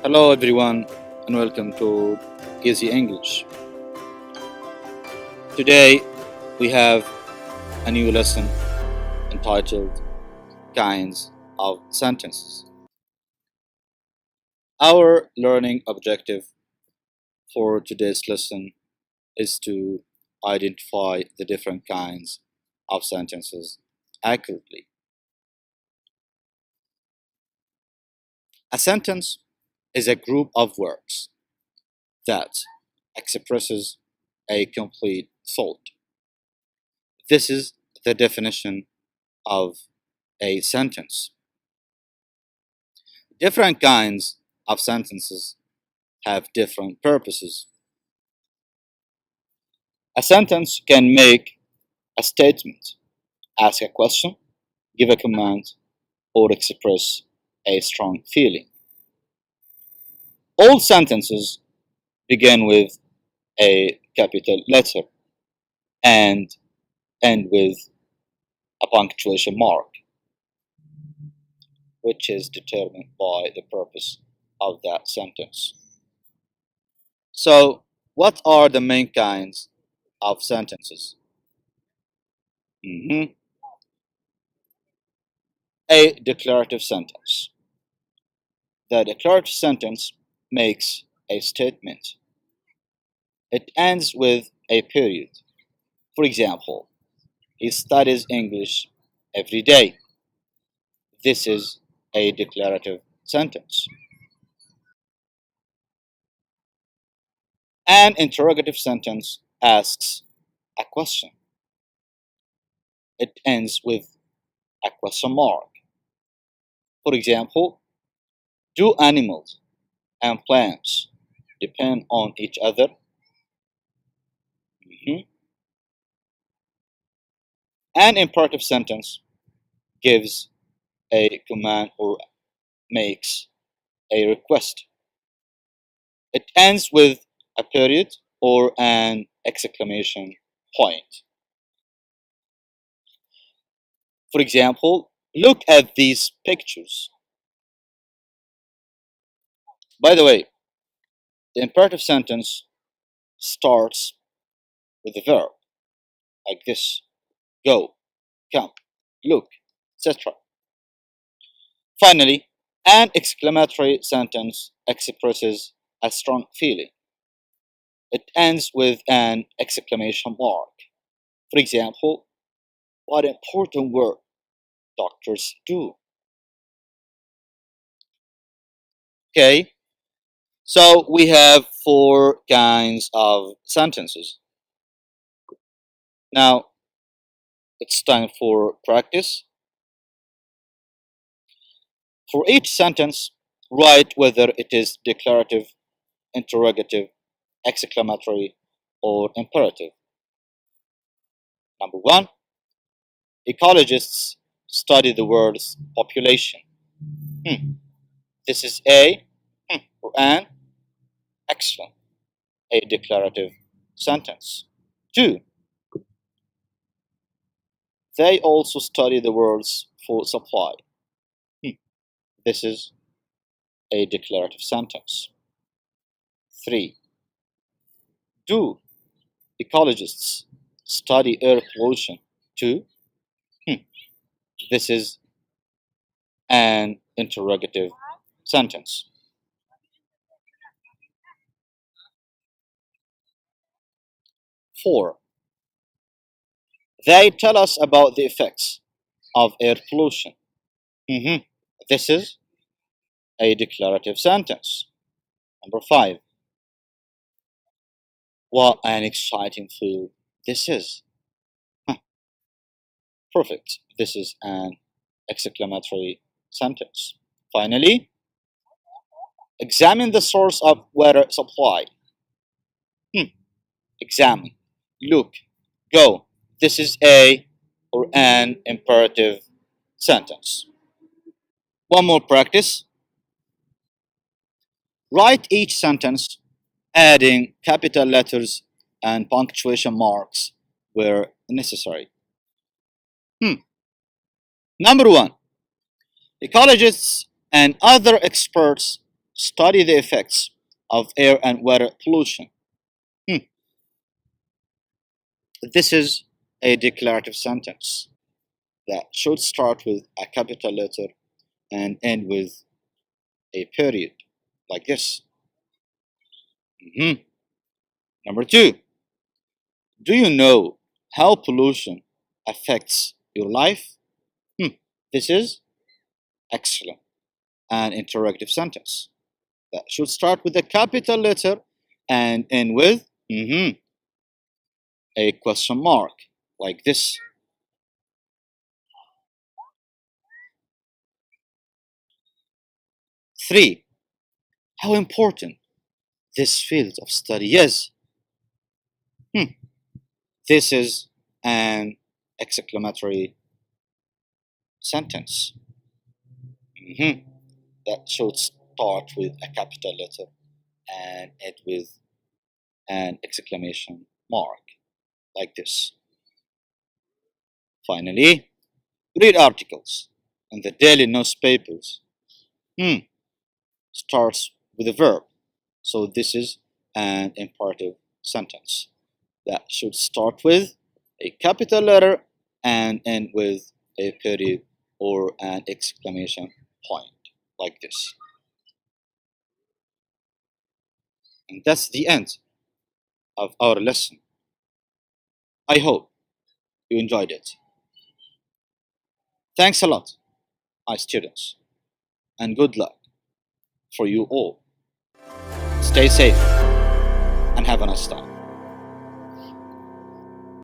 Hello everyone and welcome to Easy English. Today we have a new lesson entitled Kinds of Sentences. Our learning objective for today's lesson is to identify the different kinds of sentences accurately. A sentence is a group of words that expresses a complete thought. This is the definition of a sentence. Different kinds of sentences have different purposes. A sentence can make a statement, ask a question, give a command, or express a strong feeling. All sentences begin with a capital letter and end with a punctuation mark, which is determined by the purpose of that sentence. So, what are the main kinds of sentences? A declarative sentence. The declarative sentence makes a statement. It ends with a period. For example, he studies English every day. This is a declarative sentence. An interrogative sentence asks a question. It ends with a question mark. For example, do animals and plants depend on each other? An imperative sentence gives a command or makes a request. It ends with a period or an exclamation point. For example, look at these pictures. By the way, the imperative sentence starts with a verb like this: go, come, look, etc. Finally, an exclamatory sentence expresses a strong feeling. It ends with an exclamation mark. For example, what important work doctors do. Okay, so we have four kinds of sentences. Now, it's time for practice. For each sentence, write whether it is declarative, interrogative, exclamatory, or imperative. Number one, ecologists study the world's population. This is a or an. Excellent. A declarative sentence. Two, they also study the world's food supply. This is a declarative sentence. Three, do ecologists study air pollution too? This is an interrogative sentence. Four, they tell us about the effects of air pollution. This is a declarative sentence. Number five, what an exciting field this is. Perfect. This is an exclamatory sentence. Finally, examine the source of water supply. Examine, look, go. This is a or an imperative sentence. One more practice. Write each sentence adding capital letters and punctuation marks where necessary. Number one, ecologists and other experts Study the effects of air and water pollution. Hmm. This is a declarative sentence that should start with a capital letter and end with a period, like this. Mhm. Number two, do you know how pollution affects your life? This is excellent. An interrogative sentence that should start with a capital letter and end with a question mark, like this. Three, how important this field of study is. Hmm. This is an exclamatory sentence that should start with a capital letter and end with an exclamation mark, like this. Finally, read articles in the daily newspapers. Starts with a verb, so this is an imperative sentence that should start with a capital letter and end with a period or an exclamation point, like this. And that's the end of our lesson. I hope you enjoyed it. Thanks a lot, my students, and good luck for you all. Stay safe and have a nice time.